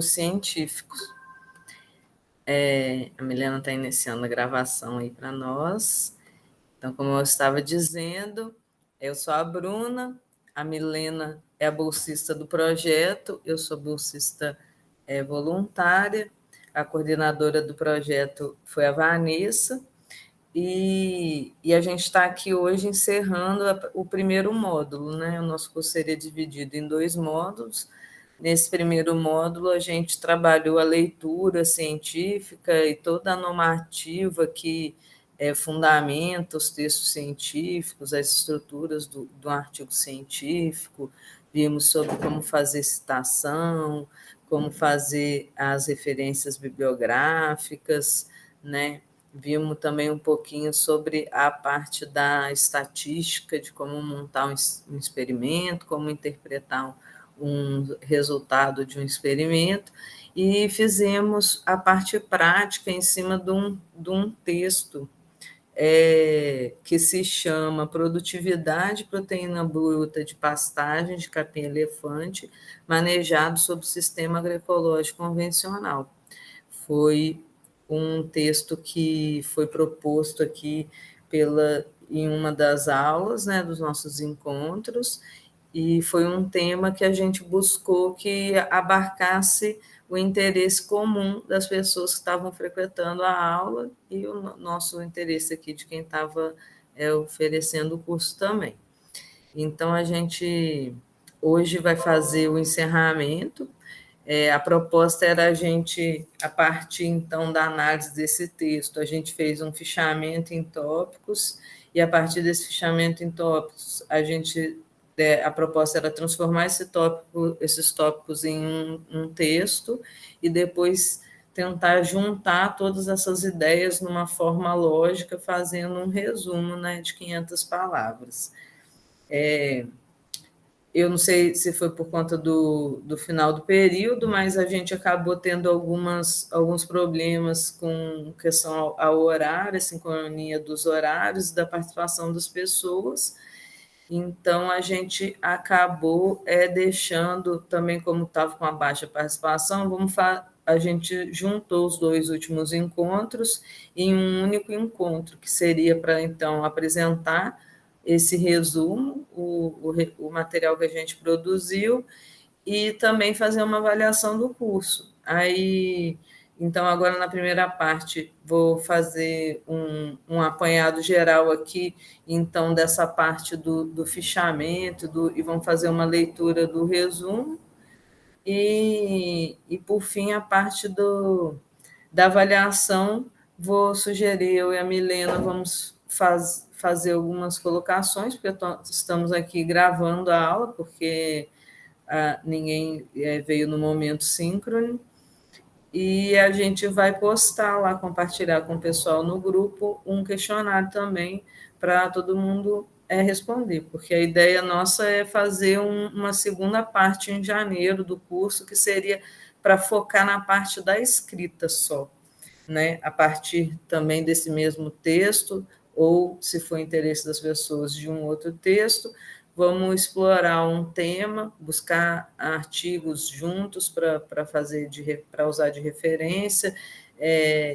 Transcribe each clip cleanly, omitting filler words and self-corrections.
científicos. A Milena está iniciando a gravação aí para nós. Então, como eu estava dizendo, eu sou a Bruna, a Milena é a bolsista do projeto, eu sou bolsista voluntária, a coordenadora do projeto foi a Vanessa, e a gente está aqui hoje encerrando o primeiro módulo, né? O nosso curso seria dividido em 2 módulos. Nesse primeiro módulo, a gente trabalhou a leitura científica e toda a normativa que fundamenta os textos científicos, as estruturas do artigo científico, vimos sobre como fazer citação, como fazer as referências bibliográficas, né? Vimos também um pouquinho sobre a parte da estatística, de como montar um experimento, como interpretar um resultado de um experimento, e fizemos a parte prática em cima de um texto que se chama Produtividade Proteína Bruta de Pastagem de Capim-Elefante, manejado sob o sistema agroecológico convencional. Foi um texto que foi proposto aqui em uma das aulas, né, dos nossos encontros, e foi um tema que a gente buscou que abarcasse o interesse comum das pessoas que estavam frequentando a aula e o nosso interesse aqui de quem estava oferecendo o curso também. Então, a gente hoje vai fazer o encerramento. A proposta era a partir, então, da análise desse texto, a gente fez um fichamento em tópicos, e a partir desse fichamento em tópicos, a proposta era transformar esses tópicos em um texto, e depois tentar juntar todas essas ideias numa forma lógica, fazendo um resumo, né, de 500 palavras. Eu não sei se foi por conta do final do período, mas a gente acabou tendo alguns problemas com questão ao horário, a sincronia dos horários, da participação das pessoas. Então, a gente acabou deixando, também como estava com a baixa participação, a gente juntou os 2 últimos encontros em um único encontro, que seria para, então, apresentar esse resumo, o material que a gente produziu, e também fazer uma avaliação do curso. Então, agora na primeira parte, vou fazer um apanhado geral aqui, então, dessa parte do fichamento, e vamos fazer uma leitura do resumo, e por fim, a parte da avaliação, vou sugerir, eu e a Milena vamos fazer algumas colocações, porque estamos aqui gravando a aula, porque ninguém veio no momento síncrono, e a gente vai postar lá, compartilhar com o pessoal no grupo um questionário também para todo mundo responder, porque a ideia nossa é fazer uma segunda parte em janeiro do curso, que seria para focar na parte da escrita só, né? A partir também desse mesmo texto, ou, se for interesse das pessoas, de um outro texto, vamos explorar um tema, buscar artigos juntos para usar de referência,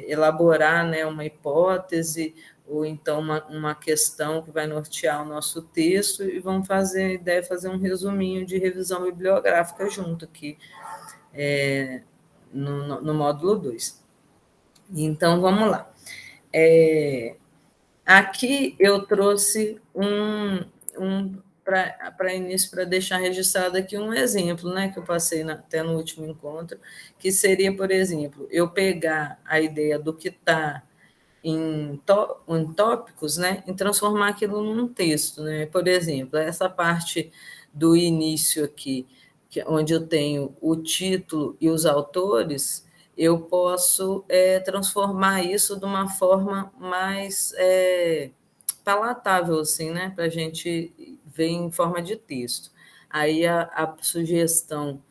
elaborar, né, uma hipótese, ou então uma questão que vai nortear o nosso texto, e vamos fazer um resuminho de revisão bibliográfica junto aqui, no módulo 2. Então, vamos lá. Aqui eu trouxe para início, para deixar registrado aqui um exemplo, né, que eu passei até no último encontro, que seria, por exemplo, eu pegar a ideia do que está em tópicos, né, e transformar aquilo num texto, né? Por exemplo, essa parte do início aqui, onde eu tenho o título e os autores, eu posso transformar isso de uma forma mais palatável, assim, né, para a gente ver em forma de texto. Aí a sugestão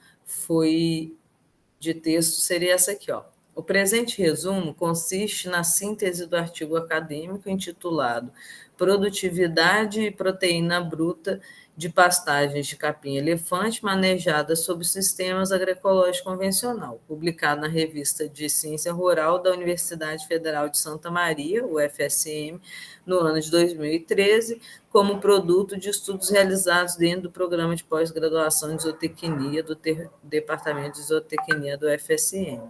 de texto seria essa aqui, ó. O presente resumo consiste na síntese do artigo acadêmico intitulado Produtividade e Proteína Bruta de pastagens de capim-elefante manejadas sob sistemas agroecológicos convencional, publicado na Revista de Ciência Rural da Universidade Federal de Santa Maria, UFSM, no ano de 2013, como produto de estudos realizados dentro do programa de pós-graduação de zootecnia do Departamento de Zootecnia do UFSM.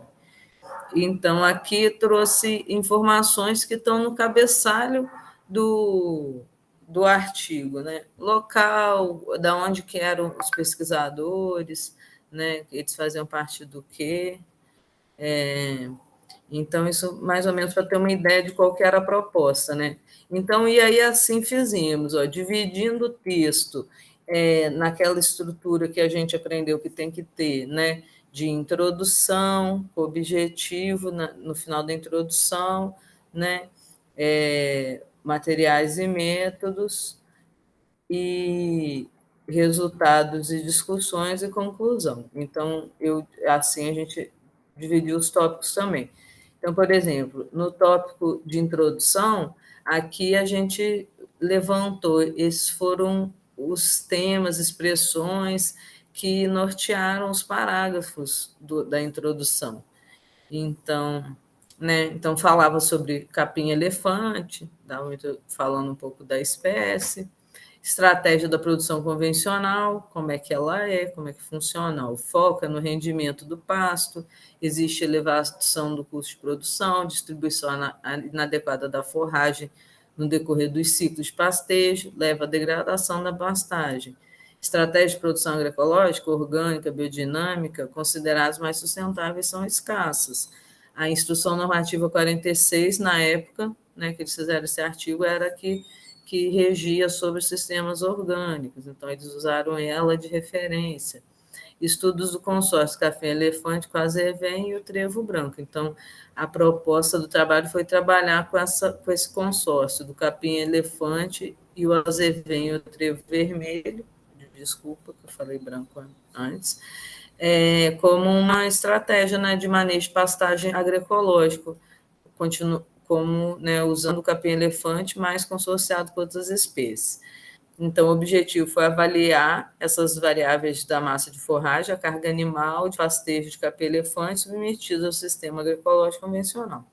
Então, aqui trouxe informações que estão no cabeçalho do artigo, né? Local, da onde que eram os pesquisadores, né? Eles faziam parte do quê? Então, isso mais ou menos para ter uma ideia de qual que era a proposta, né? Então, e aí assim fizemos, ó, dividindo o texto naquela estrutura que a gente aprendeu que tem que ter, né? De introdução, objetivo no final da introdução, né? Materiais e métodos, e resultados e discussões e conclusão. Então, assim a gente dividiu os tópicos também. Então, por exemplo, no tópico de introdução, aqui a gente levantou, esses foram os temas, expressões que nortearam os parágrafos da introdução. Então, né, então falava sobre capim-elefante, falando um pouco da espécie, estratégia da produção convencional, como é que ela como é que funciona, o foco é no rendimento do pasto, existe elevação do custo de produção, distribuição inadequada da forragem no decorrer dos ciclos de pastejo, leva à degradação da pastagem. Estratégias de produção agroecológica, orgânica, biodinâmica, consideradas mais sustentáveis, são escassas. A Instrução Normativa 46, na época, né, que eles fizeram esse artigo, era que regia sobre os sistemas orgânicos, então eles usaram ela de referência. Estudos do consórcio Capim-Elefante com a Azevém e o Trevo Branco. Então, a proposta do trabalho foi trabalhar com esse consórcio do Capim-Elefante e o Azevém e o Trevo Vermelho, desculpa que eu falei branco antes, como uma estratégia, né, de manejo de pastagem agroecológico, como, né, usando o capim-elefante, mas consorciado com outras espécies. Então, o objetivo foi avaliar essas variáveis da massa de forragem, a carga animal de pastejo de capim-elefante submetidos ao sistema agroecológico convencional.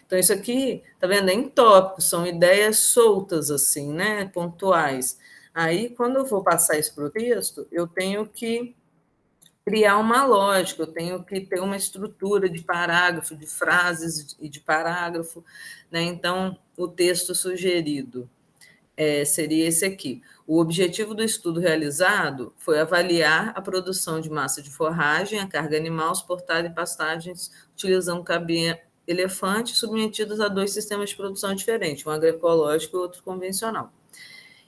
Então, isso aqui, tá vendo? É em tópicos, são ideias soltas, assim, né? Pontuais. Aí, quando eu vou passar isso para o texto, eu tenho que criar uma lógica, eu tenho que ter uma estrutura de parágrafo, de frases e de parágrafo, né? Então, o texto sugerido seria esse aqui. O objetivo do estudo realizado foi avaliar a produção de massa de forragem, a carga animal suportada em pastagens utilizando capim-elefante submetidos a dois sistemas de produção diferentes, um agroecológico e outro convencional.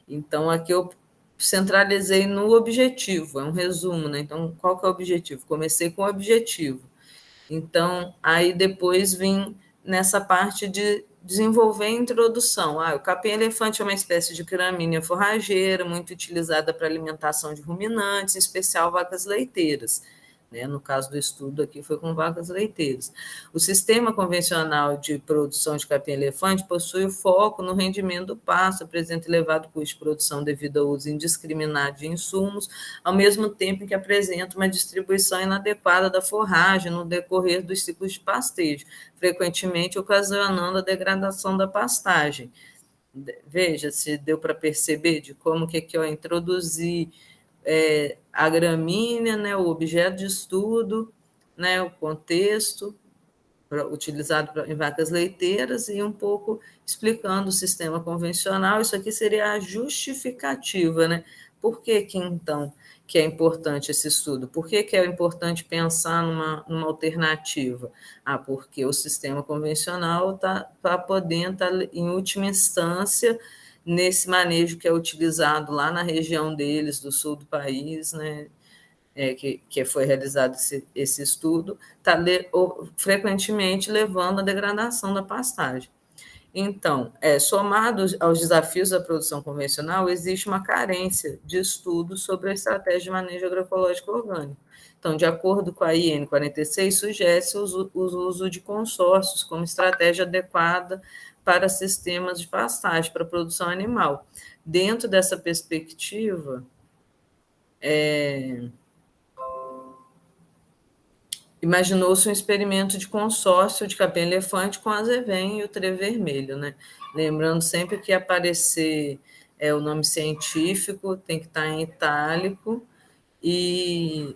Então, aqui eu centralizei no objetivo, é um resumo, né? Então, qual que é o objetivo? Comecei com o objetivo. Então, aí depois vim nessa parte de desenvolver a introdução. O capim-elefante é uma espécie de gramínea forrageira, muito utilizada para alimentação de ruminantes, em especial vacas leiteiras. Né? No caso do estudo aqui foi com vacas leiteiras. O sistema convencional de produção de capim-elefante possui o foco no rendimento do pasto, apresenta elevado custo de produção devido ao uso indiscriminado de insumos, ao mesmo tempo que apresenta uma distribuição inadequada da forragem no decorrer dos ciclos de pastejo, frequentemente ocasionando a degradação da pastagem. Veja se deu para perceber de como que eu introduzi a gramínea, né, o objeto de estudo, né, o contexto utilizado em vacas leiteiras e um pouco explicando o sistema convencional. Isso aqui seria a justificativa, né? Por que então que é importante esse estudo? Por que é importante pensar numa alternativa? Porque o sistema convencional está podendo estar, em última instância, nesse manejo que é utilizado lá na região deles, do sul do país, né? Que foi realizado esse estudo, está frequentemente levando à degradação da pastagem. Então, somado aos desafios da produção convencional, existe uma carência de estudos sobre a estratégia de manejo agroecológico orgânico. Então, de acordo com a IN 46, sugere-se o uso de consórcios como estratégia adequada para sistemas de pastagem, para a produção animal. Dentro dessa perspectiva, Imaginou-se um experimento de consórcio de capim-elefante com azevém e o trê vermelho, né? Lembrando sempre que aparecer o nome científico tem que estar em itálico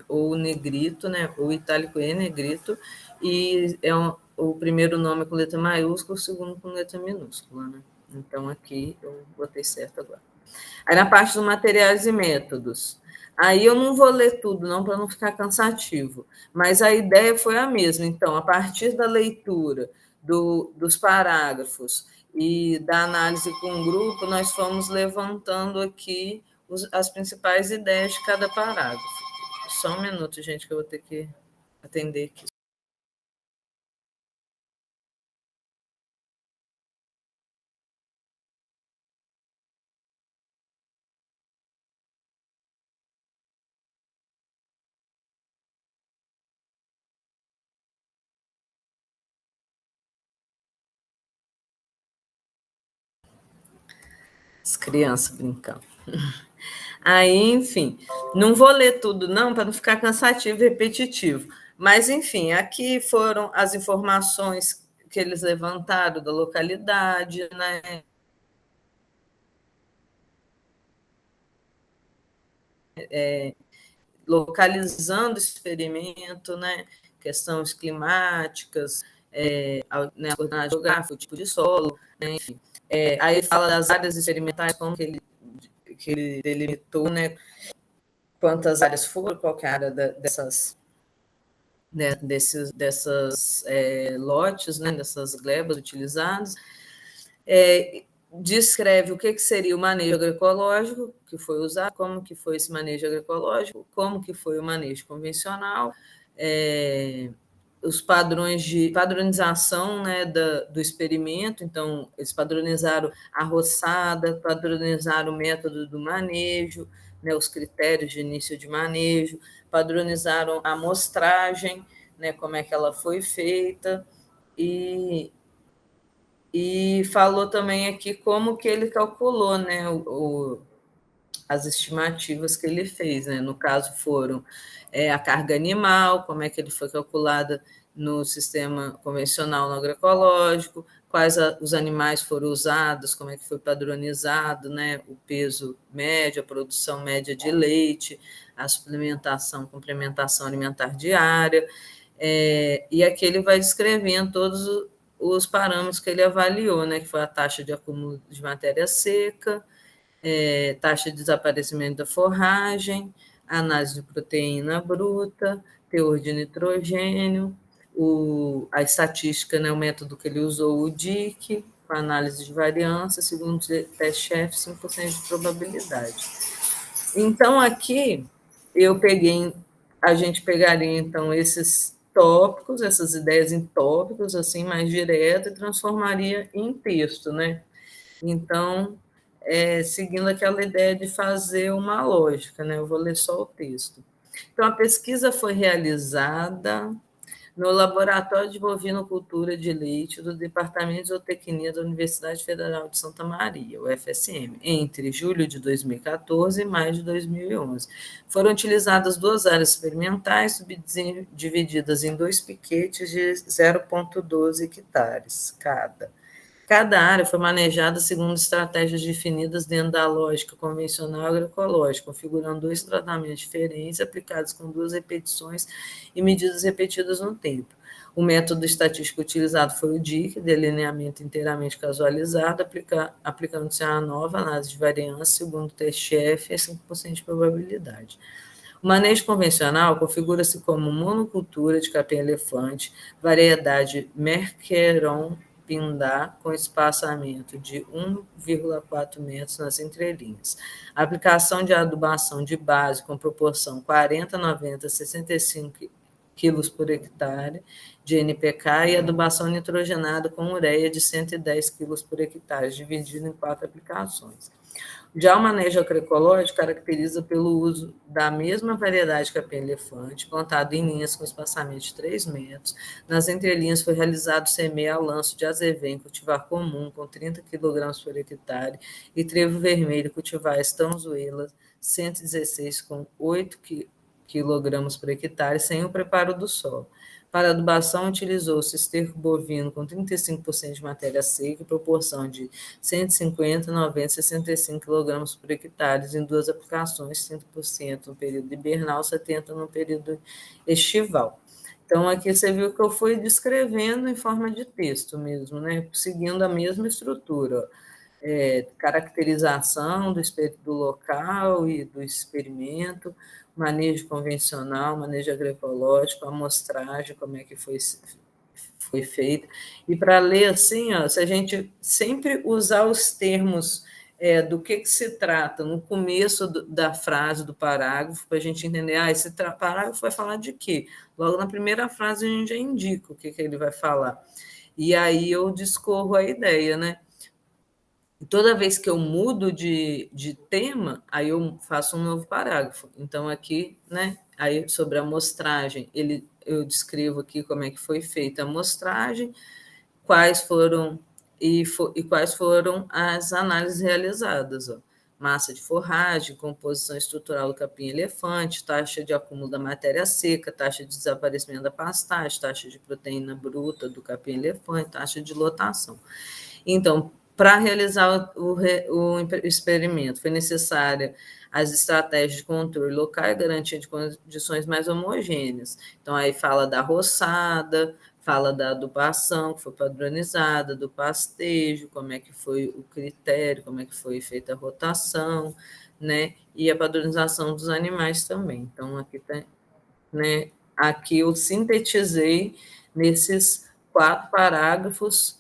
ou negrito, né? Ou itálico e negrito, e o primeiro nome com letra maiúscula, o segundo com letra minúscula, né? Então aqui eu botei certo agora. Aí na parte dos materiais e métodos. Aí eu não vou ler tudo, não, para não ficar cansativo. Mas a ideia foi a mesma. Então, a partir da leitura dos parágrafos e da análise com o grupo, nós fomos levantando aqui as principais ideias de cada parágrafo. Só um minuto, gente, que eu vou ter que atender aqui. As crianças brincando. Aí, enfim, não vou ler tudo, não, para não ficar cansativo e repetitivo. Mas, enfim, aqui foram as informações que eles levantaram da localidade, né? Localizando o experimento, né? Questões climáticas, né, a coordenada geográfica, o tipo de solo, né? Enfim. Aí fala das áreas experimentais, como que ele delimitou, né? Quantas áreas foram, qual que é a área dessas, né, dessas lotes, né, dessas glebas utilizadas, descreve o que seria o manejo agroecológico que foi usado, como que foi esse manejo agroecológico, como que foi o manejo convencional, os padrões de padronização, né, do experimento. Então, eles padronizaram a roçada, padronizaram o método do manejo, né, os critérios de início de manejo, padronizaram a amostragem, né, como é que ela foi feita, e falou também aqui como que ele calculou, né, as estimativas que ele fez, né? No caso foram a carga animal, como é que ele foi calculada no sistema convencional no agroecológico, quais os animais foram usados, como é que foi padronizado, né? O peso médio, a produção média de leite, a suplementação, complementação alimentar diária, e aqui ele vai descrevendo todos os parâmetros que ele avaliou, né? Que foi a taxa de acúmulo de matéria seca, taxa de desaparecimento da forragem, análise de proteína bruta, teor de nitrogênio, a estatística, né, o método que ele usou, o DIC, com análise de variância, segundo o teste-chefe, 5% de probabilidade. Então, aqui, a gente pegaria, então, esses tópicos, essas ideias em tópicos, assim, mais direto, e transformaria em texto, né? Então, seguindo aquela ideia de fazer uma lógica, né? Eu vou ler só o texto. Então, a pesquisa foi realizada no Laboratório de Bovinocultura de Leite do Departamento de Zootecnia da Universidade Federal de Santa Maria, UFSM, entre julho de 2014 e maio de 2011. Foram utilizadas 2 áreas experimentais, divididas em 2 piquetes de 0,12 hectares cada. Cada área foi manejada segundo estratégias definidas dentro da lógica convencional agroecológica, configurando 2 tratamentos diferentes, aplicados com 2 repetições e medidas repetidas no tempo. O método estatístico utilizado foi o DIC, delineamento inteiramente casualizado, aplicando-se a nova análise de variância, segundo o teste-F, a 5% de probabilidade. O manejo convencional configura-se como monocultura de capim-elefante, variedade Merkeron pindar, com espaçamento de 1,4 metros nas entrelinhas. A aplicação de adubação de base com proporção 40, 90, 65 quilos por hectare de NPK e adubação nitrogenada com ureia de 110 quilos por hectare, dividido em 4 aplicações. Já o manejo agroecológico caracteriza pelo uso da mesma variedade capim-elefante, plantado em linhas com espaçamento de 3 metros. Nas entrelinhas foi realizado semeio a lanço de azevém, cultivar comum, com 30 kg por hectare, e trevo vermelho, cultivar estanzuela, 116,8 quilogramas por hectare, sem o preparo do solo. Para adubação, utilizou-se esterco bovino com 35% de matéria seca, em proporção de 150, 90 e 65 kg por hectare, em duas aplicações, 30% no período hibernal, 70% no período estival. Então, aqui você viu que eu fui descrevendo em forma de texto mesmo, né? Seguindo a mesma estrutura. Caracterização do local e do experimento, manejo convencional, manejo agroecológico, amostragem, como é que foi feita. E para ler assim, ó, se a gente sempre usar os termos do que se trata no começo da frase, do parágrafo, para a gente entender, esse parágrafo vai falar de quê? Logo na primeira frase a gente já indica o que ele vai falar. E aí eu discorro a ideia, né? Toda vez que eu mudo de tema, aí eu faço um novo parágrafo. Então, aqui, né, aí sobre a amostragem, eu descrevo aqui como é que foi feita a amostragem, quais foram quais foram as análises realizadas. Ó. Massa de forragem, composição estrutural do capim-elefante, taxa de acúmulo da matéria seca, taxa de desaparecimento da pastagem, taxa de proteína bruta do capim-elefante, taxa de lotação. Então, para realizar o experimento, foi necessária as estratégias de controle local e garantia de condições mais homogêneas. Então, aí fala da roçada, fala da adubação, que foi padronizada, do pastejo, como é que foi o critério, como é que foi feita a rotação, né? E a padronização dos animais também. Então, aqui tem, né? Aqui eu sintetizei nesses 4 parágrafos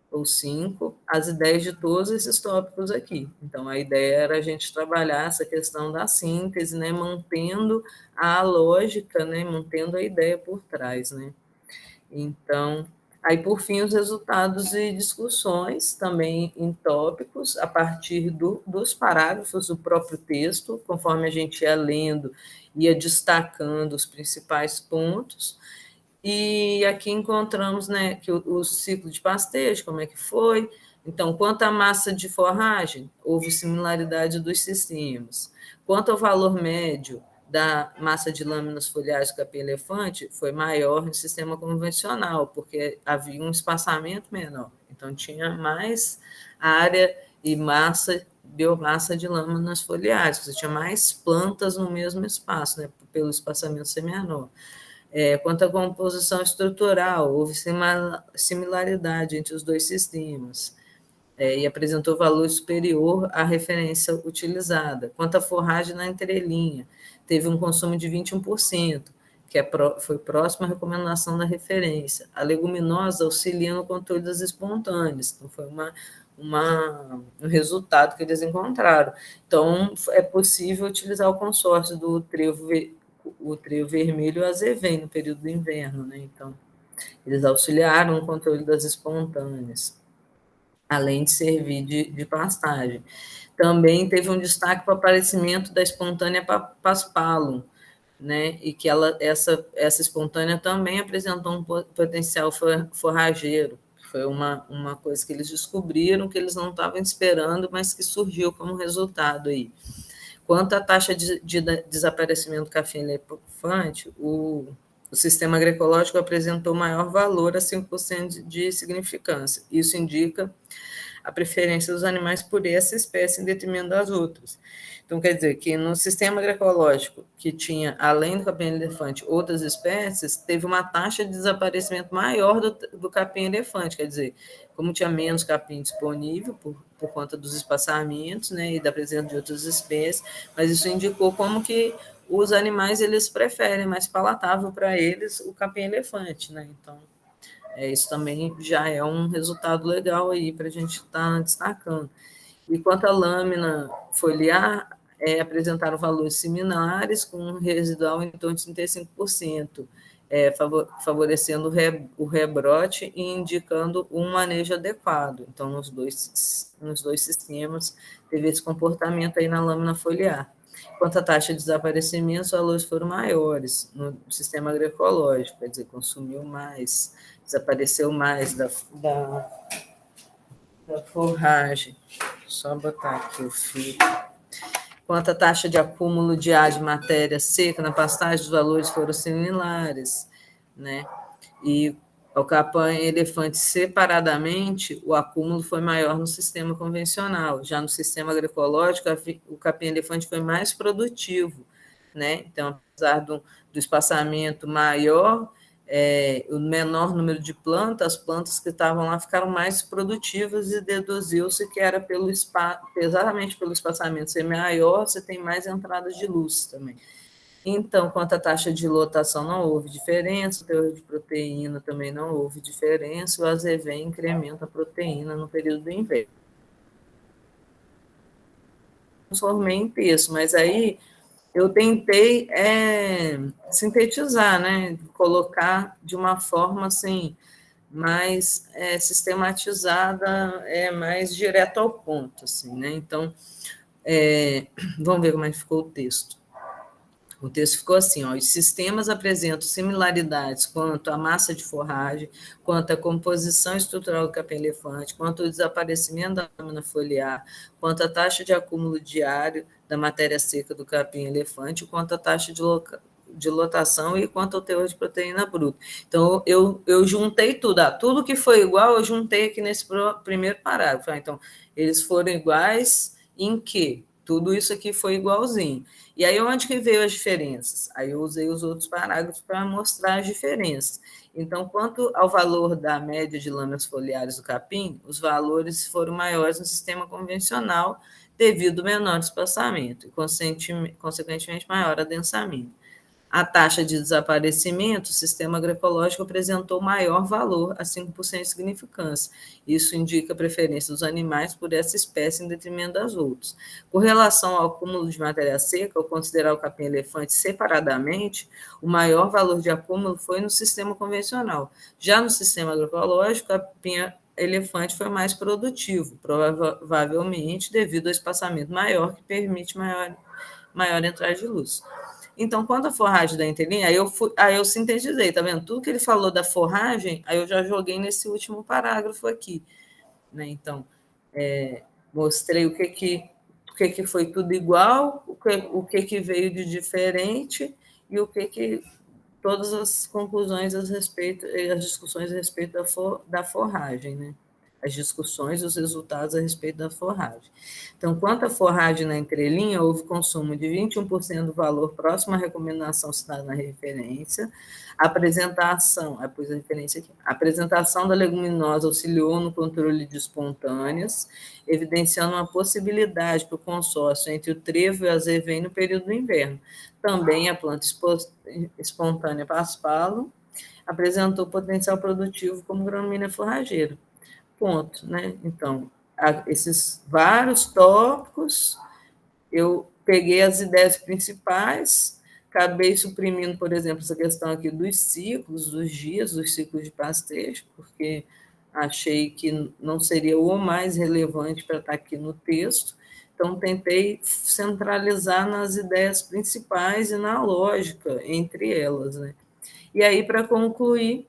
ou 5, as ideias de todos esses tópicos aqui. Então, a ideia era a gente trabalhar essa questão da síntese, né, mantendo a lógica, né, mantendo a ideia por trás, né. Então, aí, por fim, os resultados e discussões também em tópicos, a partir dos parágrafos do próprio texto, conforme a gente ia lendo, ia destacando os principais pontos. E aqui encontramos, né, que o ciclo de pastejo, como é que foi. Então, quanto à massa de forragem, houve similaridade dos sistemas. Quanto ao valor médio da massa de lâminas foliares do capim-elefante, foi maior no sistema convencional, porque havia um espaçamento menor. Então, tinha mais área e biomassa de lâminas foliares, você tinha mais plantas no mesmo espaço, né, pelo espaçamento ser menor. Quanto à composição estrutural, houve similaridade entre os dois sistemas e apresentou valor superior à referência utilizada. Quanto à forragem na entrelinha, teve um consumo de 21%, que foi próximo à recomendação da referência. A leguminosa auxilia no controle das espontâneas, então foi um resultado que eles encontraram. Então, é possível utilizar o consórcio do trevo vermelho e o azevém no período do inverno, né? Então, eles auxiliaram no controle das espontâneas, além de servir de pastagem. Também teve um destaque para o aparecimento da espontânea paspalum, né? E que essa espontânea também apresentou um potencial forrageiro. Foi uma coisa que eles descobriram, que eles não estavam esperando, mas que surgiu como resultado aí. Quanto à taxa de desaparecimento do capim-elefante, o sistema agroecológico apresentou maior valor, a 5% de significância. Isso indica a preferência dos animais por essa espécie em detrimento das outras. Então, quer dizer que no sistema agroecológico, que tinha, além do capim-elefante, outras espécies, teve uma taxa de desaparecimento maior do capim-elefante, quer dizer, como tinha menos capim disponível por conta dos espaçamentos, né, e da presença de outras espécies, mas isso indicou como que os animais, eles preferem, mais palatável para eles, o capim-elefante, né, então, isso também já é um resultado legal aí para a gente estar destacando. E quanto à lâmina foliar, apresentaram valores similares, com um residual em torno de 35%, favorecendo o rebrote e indicando um manejo adequado. Então, nos dois sistemas, teve esse comportamento aí na lâmina foliar. Quanto à taxa de desaparecimento, os valores foram maiores no sistema agroecológico, quer dizer, consumiu mais, desapareceu mais da forragem. Só botar aqui o fio. Quanto à taxa de acúmulo de ar de matéria seca na pastagem, os valores foram similares, né? E ao capim elefante separadamente, o acúmulo foi maior no sistema convencional. Já no sistema agroecológico, o capim elefante foi mais produtivo, né? Então, apesar do espaçamento maior, o menor número de plantas, as plantas que estavam lá ficaram mais produtivas e deduziu-se que era exatamente pelo espaçamento ser maior, você tem mais entradas de luz também. Então, quanto à taxa de lotação, não houve diferença, o teor de proteína também não houve diferença, o azevém incrementa a proteína no período do inverno. Transformei em texto, mas aí eu tentei sintetizar, né, colocar de uma forma assim, mais sistematizada, mais direto ao ponto, assim, né? Então, vamos ver como é que ficou o texto. O texto ficou assim, ó, os sistemas apresentam similaridades quanto à massa de forragem, quanto à composição estrutural do capim-elefante, quanto ao desaparecimento da lâmina foliar, quanto à taxa de acúmulo diário da matéria seca do capim-elefante, quanto à taxa de lotação e quanto ao teor de proteína bruta. Então, eu juntei tudo. Tudo que foi igual, eu juntei aqui nesse primeiro parágrafo. Então, eles foram iguais em quê? Tudo isso aqui foi igualzinho. E aí, onde que veio as diferenças? Aí eu usei os outros parágrafos para mostrar as diferenças. Então, quanto ao valor da média de lâminas foliares do capim, os valores foram maiores no sistema convencional, devido ao menor espaçamento e, consequentemente, maior adensamento. A taxa de desaparecimento, o sistema agroecológico apresentou maior valor, a 5% de significância. Isso indica a preferência dos animais por essa espécie em detrimento das outras. Com relação ao acúmulo de matéria seca, ao considerar o capim-elefante separadamente, o maior valor de acúmulo foi no sistema convencional. Já no sistema agroecológico, o capim-elefante foi mais produtivo, provavelmente devido ao espaçamento maior, que permite maior entrada de luz. Então, quando a forragem da entrelinha, aí eu sintetizei, tá vendo? Tudo que ele falou da forragem, aí eu já joguei nesse último parágrafo aqui, né? Então, mostrei o que foi tudo igual, o que veio de diferente e o que todas as conclusões as discussões a respeito da forragem, né? As discussões e os resultados a respeito da forragem. Então, quanto à forragem na entrelinha, houve consumo de 21% do valor próximo à recomendação citada na referência. A apresentação da leguminosa auxiliou no controle de espontâneas, evidenciando uma possibilidade para o consórcio entre o trevo e o azevém no período do inverno. Também a planta espontânea paspalo apresentou potencial produtivo como gramínea forrageira. Ponto, né? Então, esses vários tópicos, eu peguei as ideias principais, acabei suprimindo, por exemplo, essa questão aqui dos ciclos, dos dias, dos ciclos de pastejo, porque achei que não seria o mais relevante para estar aqui no texto. Então, tentei centralizar nas ideias principais e na lógica entre elas, né? E aí, para concluir,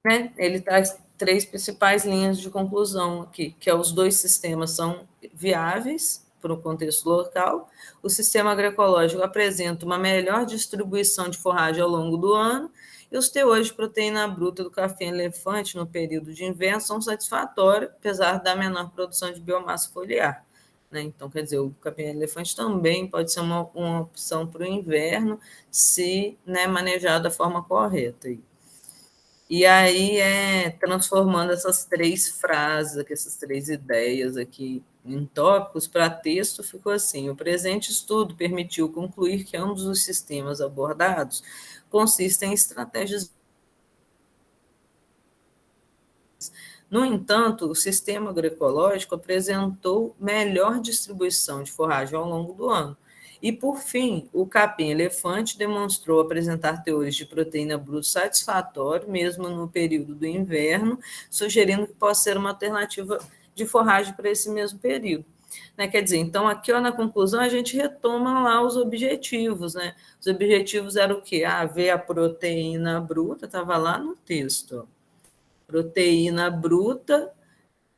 né, ele traz 3 principais linhas de conclusão aqui, que os 2 sistemas são viáveis para o contexto local, o sistema agroecológico apresenta uma melhor distribuição de forragem ao longo do ano, e os teores de proteína bruta do capim-elefante no período de inverno são satisfatórios, apesar da menor produção de biomassa foliar. Né? Então, quer dizer, o capim-elefante também pode ser uma opção para o inverno, se, né, manejado da forma correta. E aí, transformando essas 3 frases, aqui, essas 3 ideias aqui em tópicos para texto, ficou assim: o presente estudo permitiu concluir que ambos os sistemas abordados consistem em estratégias. No entanto, o sistema agroecológico apresentou melhor distribuição de forragem ao longo do ano. E, por fim, o capim-elefante demonstrou apresentar teores de proteína bruta satisfatório, mesmo no período do inverno, sugerindo que possa ser uma alternativa de forragem para esse mesmo período. Né? Quer dizer, então, aqui na conclusão, a gente retoma lá os objetivos. Né? Os objetivos eram o quê? Ver a proteína bruta, estava lá no texto. Proteína bruta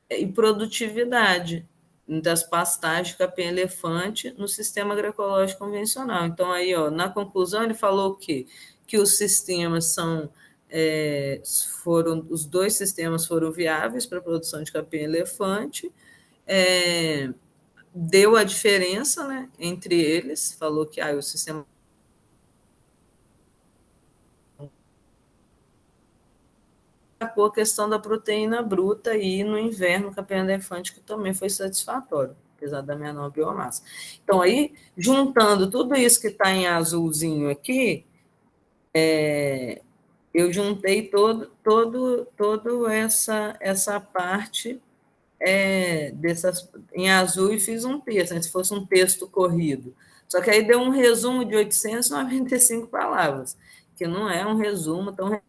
e produtividade. das pastagens de capim-elefante no sistema agroecológico convencional. Então, aí, ó, na conclusão, ele falou o quê? Que os sistemas são os dois sistemas foram viáveis para a produção de capim-elefante, deu a diferença, né, entre eles, falou que o sistema a questão da proteína bruta e no inverno o capim-elefante que também foi satisfatório, apesar da menor biomassa. Então aí, juntando tudo isso que está em azulzinho aqui, eu juntei todo essa parte em azul e fiz um texto, né, se fosse um texto corrido. Só que aí deu um resumo de 895 palavras, que não é um resumo tão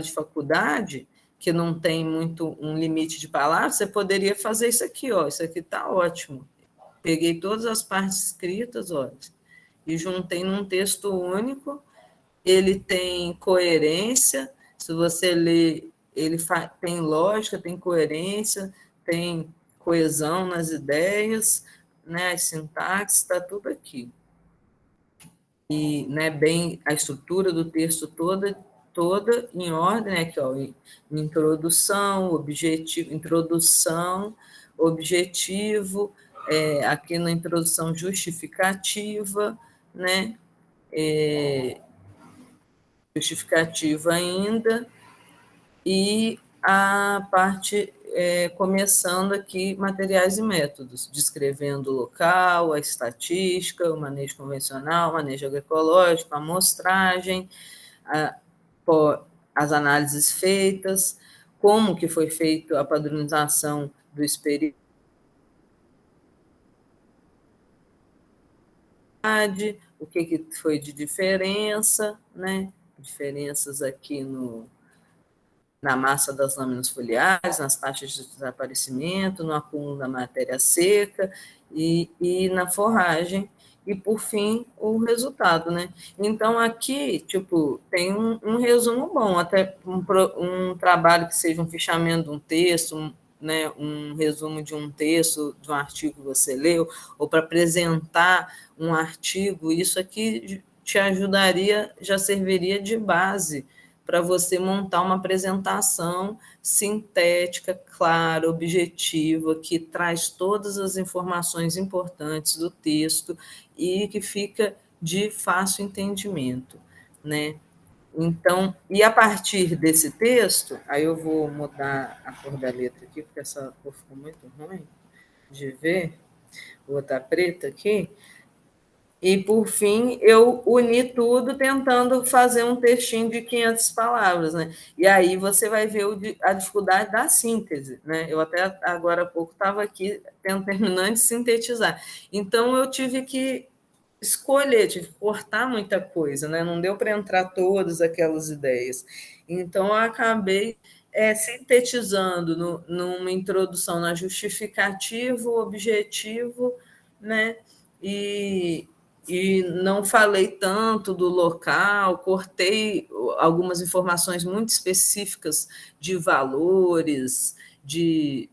de faculdade, que não tem muito um limite de palavras, você poderia fazer isso aqui, ó. Isso aqui está ótimo. Peguei todas as partes escritas, ó, e juntei num texto único. Ele tem coerência, se você ler, ele tem lógica, tem coerência, tem coesão nas ideias, né, as sintaxes, está tudo aqui. E, né, bem a estrutura do texto toda em ordem, né, aqui, ó, introdução, objetivo, aqui na introdução justificativa, né, justificativa ainda, e a parte começando aqui, materiais e métodos, descrevendo o local, a estatística, o manejo convencional, o manejo agroecológico, a amostragem, a, as análises feitas, como que foi feita a padronização do experimento, o que foi de diferença, né? Diferenças aqui na massa das lâminas foliares, nas taxas de desaparecimento, no acúmulo da matéria seca e na forragem, e por fim o resultado, né? Então aqui, tipo, tem um resumo bom, até um trabalho que seja um fichamento de um texto, né, um resumo de um texto, de um artigo que você leu, ou para apresentar um artigo, isso aqui te ajudaria, já serviria de base para você montar uma apresentação sintética, clara, objetiva, que traz todas as informações importantes do texto e que fica de fácil entendimento, né? Então, e a partir desse texto, aí eu vou mudar a cor da letra aqui, porque essa cor ficou muito ruim de ver, vou botar preta aqui. E, por fim, eu uni tudo tentando fazer um textinho de 500 palavras, né? E aí você vai ver a dificuldade da síntese, né? Eu até agora há pouco estava aqui terminando de sintetizar. Então, eu tive que escolher, tive que cortar muita coisa, né? Não deu para entrar todas aquelas ideias. Então, eu acabei sintetizando numa introdução na justificativo, objetivo, né? E, e não falei tanto do local, cortei algumas informações muito específicas de valores,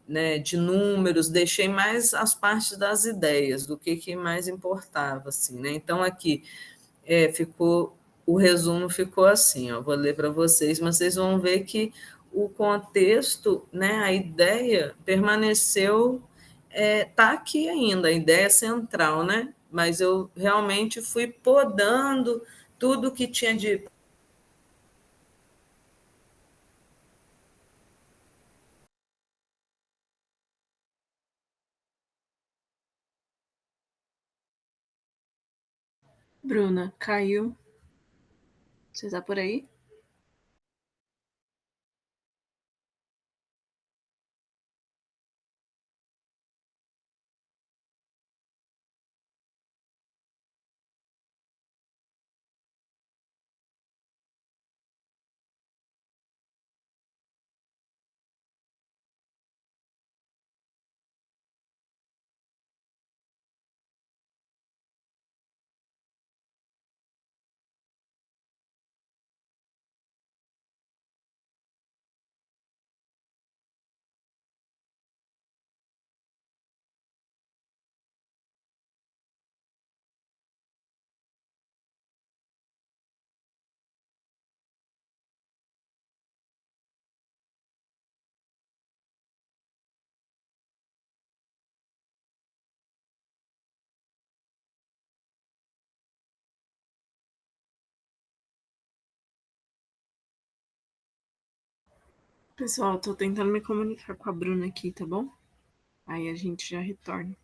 né, de números, deixei mais as partes das ideias, do que mais importava. Assim, né? Então, aqui o resumo ficou assim, ó, vou ler para vocês, mas vocês vão ver que o contexto, né, a ideia permaneceu, está aqui ainda, a ideia central, né? Mas eu realmente fui podando tudo que tinha de. Bruna, caiu. Você está por aí? Pessoal, eu tô tentando me comunicar com a Bruna aqui, tá bom? Aí a gente já retorna.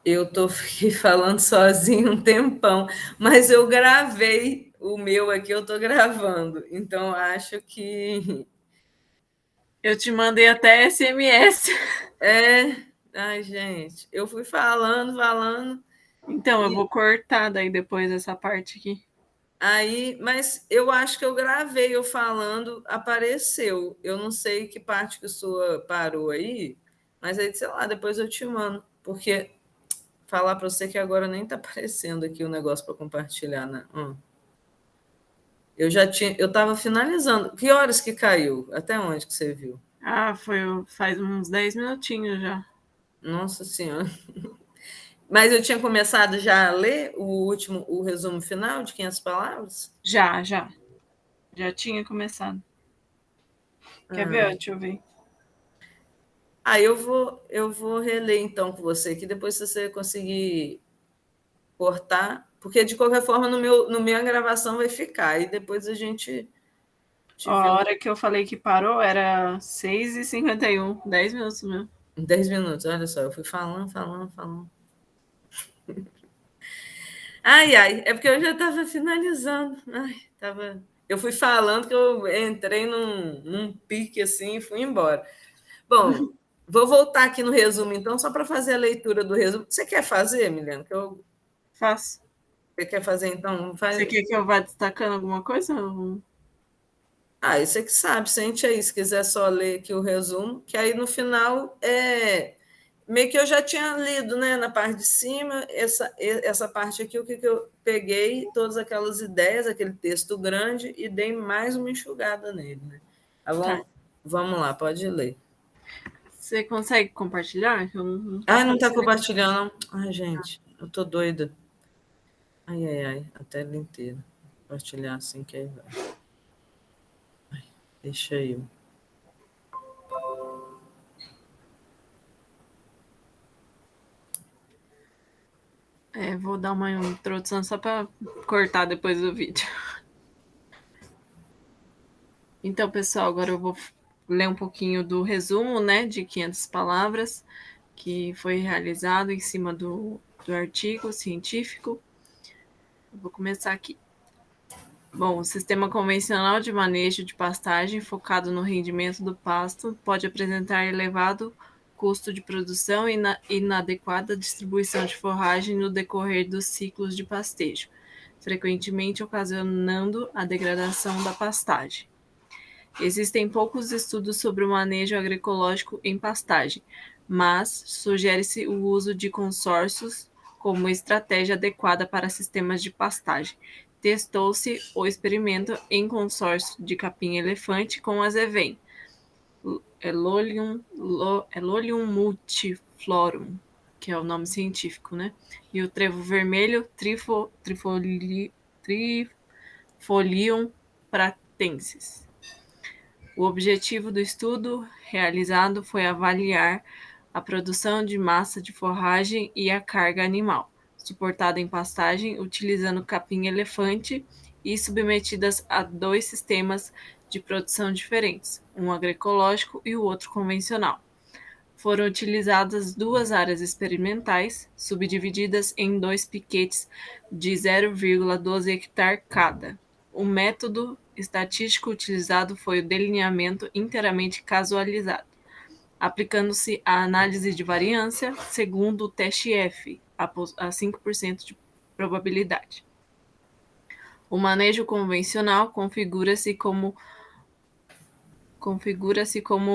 Eu tô aqui falando sozinho um tempão, mas eu gravei o meu aqui, eu tô gravando. Então acho que Eu te mandei até SMS. é. Ai, gente, eu fui falando, falando, Então, eu e vou cortar daí depois essa parte aqui. aí, mas eu acho que eu gravei eu falando, apareceu. Eu não sei que parte que sua parou aí, mas aí, sei lá, depois eu te mando, porque falar para você que agora nem tá aparecendo aqui o negócio para compartilhar, né? Eu já tinha, eu estava finalizando. Que horas que caiu? Até onde que você viu? Ah, faz uns 10 minutinhos já. Nossa Senhora. Mas eu tinha começado já a ler o último, o resumo final de 500 palavras? Já. Já tinha começado. Quer ver? Ah, Deixa eu ver. eu vou reler então com você, que depois se você conseguir cortar, porque de qualquer forma no minha gravação vai ficar, e depois a gente Ó, te vê a hora que eu falei que parou era 6h51, 10 minutos mesmo. em 10 minutos. Olha só, eu fui falando, falando, falando. Ai, ai, é porque eu já estava finalizando. Ai, tava... Eu fui falando que eu entrei num pique assim e fui embora. Bom, vou voltar aqui no resumo, então, só para fazer a leitura do resumo. Você quer fazer, Milena? Faço. Você quer fazer, então? Você Faz... quer que eu vá destacando alguma coisa? Ah, você que sabe, sente aí, se quiser só ler aqui o resumo, que aí no final meio que eu já tinha lido, né, na parte de cima, essa parte aqui, o que eu peguei, todas aquelas ideias, aquele texto grande, e dei mais uma enxugada nele, né? Tá Tá. bom? Vamos lá, pode ler. Você consegue compartilhar? Eu não tá Ai, não tá aparecendo aqui. compartilhando, não. Ai, gente, eu tô doida. Ai, ai, ai, a tela inteira. Compartilhar assim que aí vai. Deixa eu. Vou dar uma introdução só para cortar depois do vídeo. Então, pessoal, agora eu vou ler um pouquinho do resumo, né, de 500 palavras, que foi realizado em cima do artigo científico. Eu vou começar aqui. Bom, o sistema convencional de manejo de pastagem focado no rendimento do pasto pode apresentar elevado custo de produção e inadequada distribuição de forragem no decorrer dos ciclos de pastejo, frequentemente ocasionando a degradação da pastagem. Existem poucos estudos sobre o manejo agroecológico em pastagem, mas sugere-se o uso de consórcios como estratégia adequada para sistemas de pastagem. Testou-se o experimento em consórcio de capim-elefante com azevém, Elolium multiflorum, que é o nome científico, né? E o trevo vermelho, Trifolium pratensis. O objetivo do estudo realizado foi avaliar a produção de massa de forragem e a carga animal, suportada em pastagem utilizando capim-elefante e submetidas a dois sistemas de produção diferentes, um agroecológico e o outro convencional. Foram utilizadas duas áreas experimentais, subdivididas em dois piquetes de 0,12 hectare cada. O método estatístico utilizado foi o delineamento inteiramente casualizado, aplicando-se a análise de variância segundo o teste F, a 5% de probabilidade. O manejo convencional configura-se como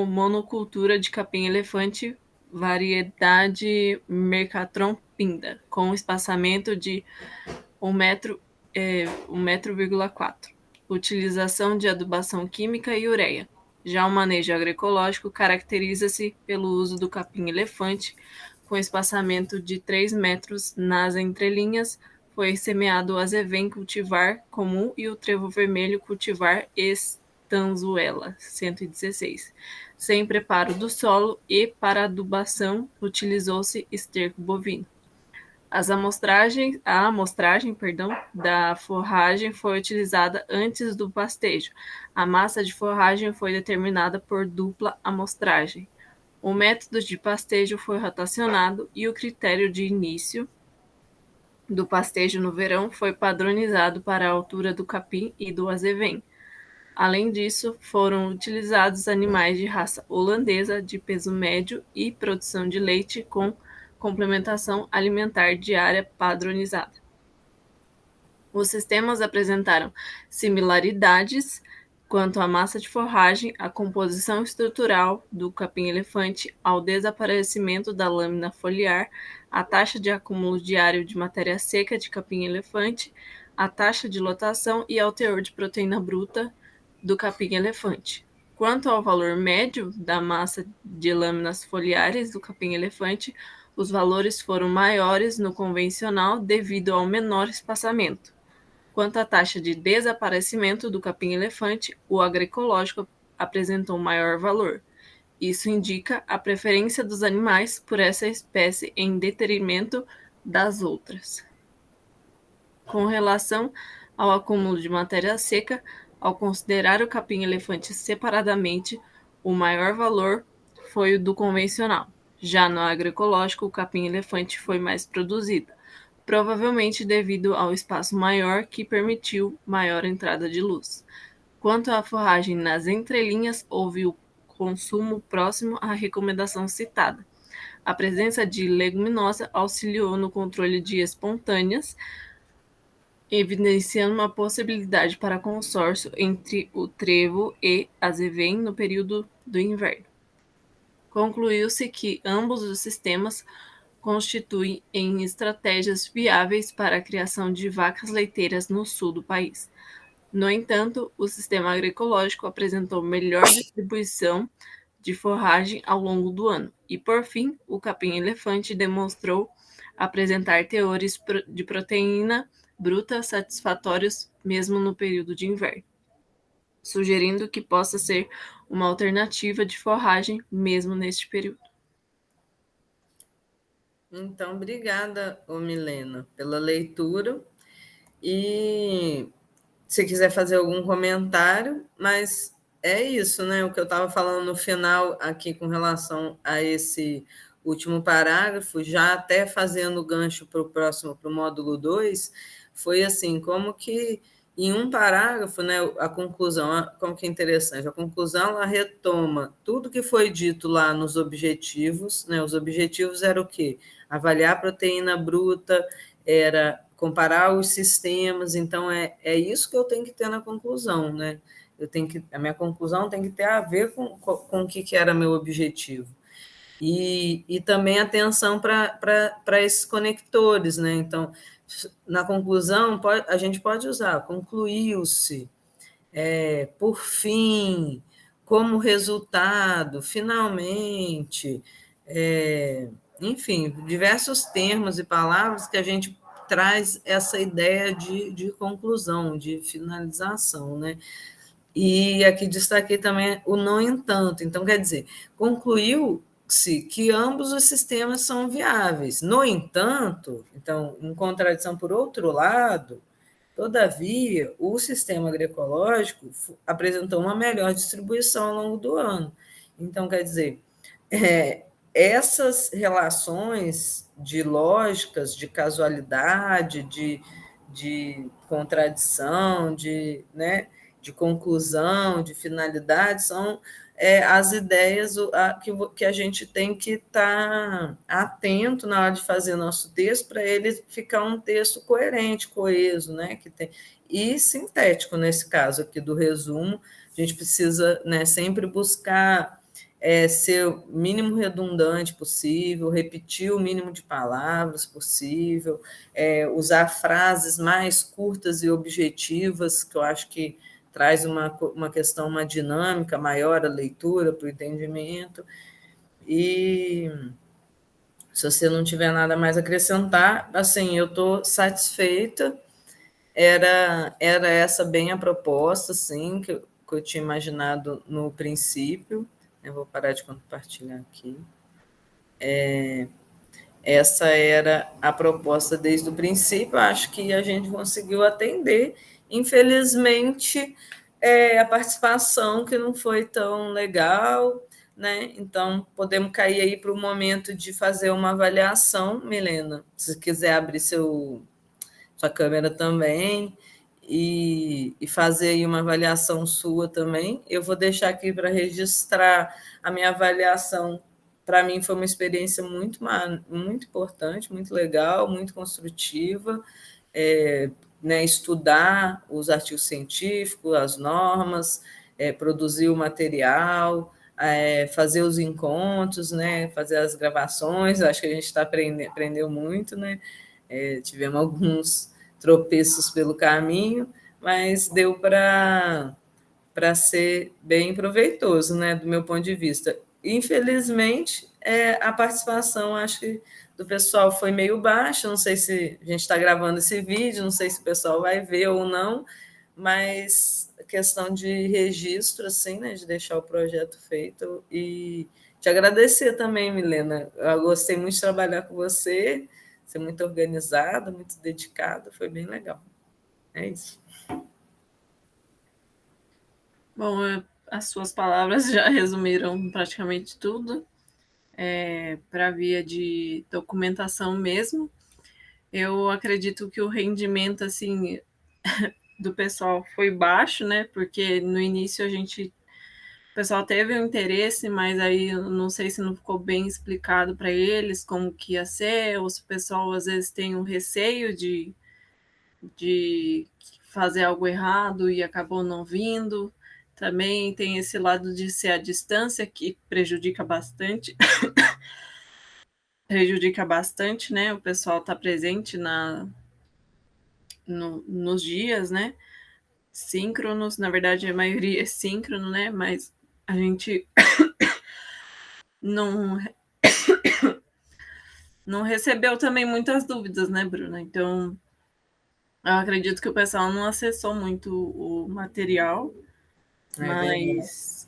monocultura de capim-elefante variedade Mercatron pinda, com espaçamento de 1,4 m. Utilização de adubação química e ureia. Já o manejo agroecológico caracteriza-se pelo uso do capim-elefante, com espaçamento de 3 metros nas entrelinhas. Foi semeado o azevém cultivar comum e o trevo vermelho cultivar estanzuela, 116. Sem preparo do solo e para adubação utilizou-se esterco bovino. A amostragem da forragem foi utilizada antes do pastejo. A massa de forragem foi determinada por dupla amostragem. O método de pastejo foi rotacionado e o critério de início do pastejo no verão foi padronizado para a altura do capim e do azevém. Além disso, foram utilizados animais de raça holandesa de peso médio e produção de leite com complementação alimentar diária padronizada. Os sistemas apresentaram similaridades quanto à massa de forragem, à composição estrutural do capim-elefante, ao desaparecimento da lâmina foliar, à taxa de acúmulo diário de matéria seca de capim-elefante, à taxa de lotação e ao teor de proteína bruta do capim-elefante. Quanto ao valor médio da massa de lâminas foliares do capim-elefante, os valores foram maiores no convencional devido ao menor espaçamento. Quanto à taxa de desaparecimento do capim-elefante, o agroecológico apresentou maior valor. Isso indica a preferência dos animais por essa espécie em detrimento das outras. Com relação ao acúmulo de matéria seca, ao considerar o capim-elefante separadamente, o maior valor foi o do convencional. Já no agroecológico, o capim-elefante foi mais produzido, provavelmente devido ao espaço maior que permitiu maior entrada de luz. Quanto à forragem nas entrelinhas, houve o consumo próximo à recomendação citada. A presença de leguminosa auxiliou no controle de espontâneas, evidenciando uma possibilidade para consórcio entre o trevo e azevém no período do inverno. Concluiu-se que ambos os sistemas constituem em estratégias viáveis para a criação de vacas leiteiras no sul do país. No entanto, o sistema agroecológico apresentou melhor distribuição de forragem ao longo do ano. E, por fim, o capim-elefante demonstrou apresentar teores de proteína bruta satisfatórios mesmo no período de inverno, sugerindo que possa ser uma alternativa de forragem mesmo neste período. Então, obrigada, Milena, pela leitura. E se quiser fazer algum comentário, mas é isso, né? O que eu estava falando no final aqui com relação a esse último parágrafo, já até fazendo o gancho para o próximo, para o módulo 2, foi assim, como que em um parágrafo, né, a conclusão, como que é interessante, a conclusão ela retoma tudo que foi dito lá nos objetivos, né? Os objetivos eram o quê? Avaliar a proteína bruta, era comparar os sistemas, então é isso que eu tenho que ter na conclusão, né? A minha conclusão tem que ter a ver com o que era meu objetivo. E também atenção para esses conectores, né? Então, na conclusão, a gente pode usar concluiu-se, por fim, como resultado, finalmente, enfim, diversos termos e palavras que a gente traz essa ideia de conclusão, de finalização, né? E aqui destaquei também o no entanto. Então, quer dizer, concluiu-se que ambos os sistemas são viáveis. No entanto, então, em contradição por outro lado, todavia, o sistema agroecológico apresentou uma melhor distribuição ao longo do ano. Então, quer dizer, essas relações de lógicas, de casualidade, de contradição, né, de conclusão, de finalidade, são as ideias que a gente tem que estar atento na hora de fazer nosso texto, para ele ficar um texto coerente, coeso, né, e sintético, nesse caso aqui do resumo. A gente precisa, né, sempre buscar ser o mínimo redundante possível, repetir o mínimo de palavras possível, usar frases mais curtas e objetivas, que eu acho que traz uma questão, uma dinâmica maior à leitura, para o entendimento. E se você não tiver nada mais a acrescentar, assim, eu estou satisfeita. Era essa bem a proposta, assim, que eu tinha imaginado no princípio. Eu vou parar de compartilhar aqui. Essa era a proposta desde o princípio, acho que a gente conseguiu atender. Infelizmente, a participação que não foi tão legal, né? Então, podemos cair aí para o momento de fazer uma avaliação, Milena. Se quiser abrir sua câmera também e fazer aí uma avaliação sua também. Eu vou deixar aqui para registrar a minha avaliação. Para mim foi uma experiência muito importante, muito legal, muito construtiva. Né, estudar os artigos científicos, as normas, produzir o material, fazer os encontros, né, fazer as gravações. Acho que a gente aprendeu muito, né? Tivemos alguns tropeços pelo caminho, mas deu para ser bem proveitoso, né, do meu ponto de vista. Infelizmente, a participação, acho que do pessoal foi meio baixa, não sei se a gente está gravando esse vídeo, não sei se o pessoal vai ver ou não, mas a questão de registro, assim, né, de deixar o projeto feito e te agradecer também, Milena. Eu gostei muito de trabalhar com você, ser muito organizada, muito dedicada, foi bem legal. É isso. Bom, as suas palavras já resumiram praticamente tudo. Para a via de documentação mesmo. Eu acredito que o rendimento assim do pessoal foi baixo, né? Porque no início o pessoal teve um interesse, mas aí eu não sei se não ficou bem explicado para eles como que ia ser, ou se o pessoal às vezes tem um receio de fazer algo errado e acabou não vindo. Também tem esse lado de ser à distância que prejudica bastante. Prejudica bastante, né? O pessoal está presente nos dias, né? Síncronos, na verdade a maioria é síncrono, né? Mas a gente não, não recebeu também muitas dúvidas, né, Bruna? Então, eu acredito que o pessoal não acessou muito o material, É verdade.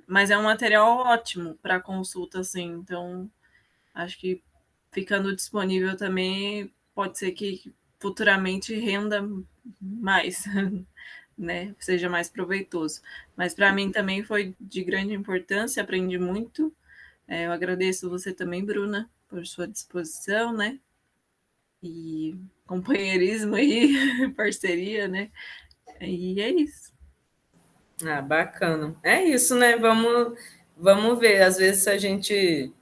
mas é um material ótimo para consulta, assim. Então, acho que ficando disponível também pode ser que futuramente renda mais, né? Seja mais proveitoso. Mas para mim também foi de grande importância, aprendi muito. Eu agradeço você também, Bruna, por sua disposição, né? E companheirismo aí, parceria, né? E é isso. Ah, bacana. É isso, né? Vamos ver. Às vezes a gente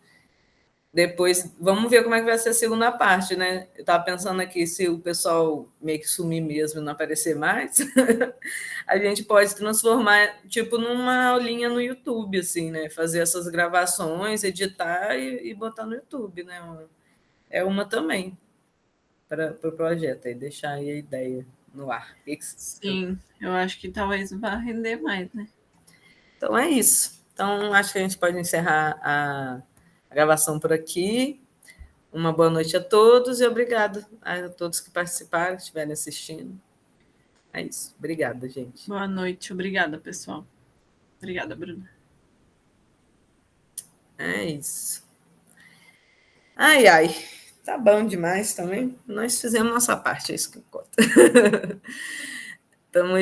depois vamos ver como é que vai ser a segunda parte, né? Eu estava pensando aqui se o pessoal meio que sumir mesmo e não aparecer mais, a gente pode transformar tipo numa aulinha no YouTube, assim, né? Fazer essas gravações, editar e botar no YouTube, né? É uma também para o projeto aí, deixar aí a ideia no ar. Sim, eu acho que talvez vá render mais, né? Então é isso. Então acho que a gente pode encerrar a gravação por aqui. Uma boa noite a todos e obrigado a todos que participaram, que estiverem assistindo. É isso. Obrigada, gente. Boa noite, obrigada, pessoal. Obrigada, Bruna. É isso. Ai, ai. Tá bom demais também. Nós fizemos nossa parte, é isso que conta. Tamo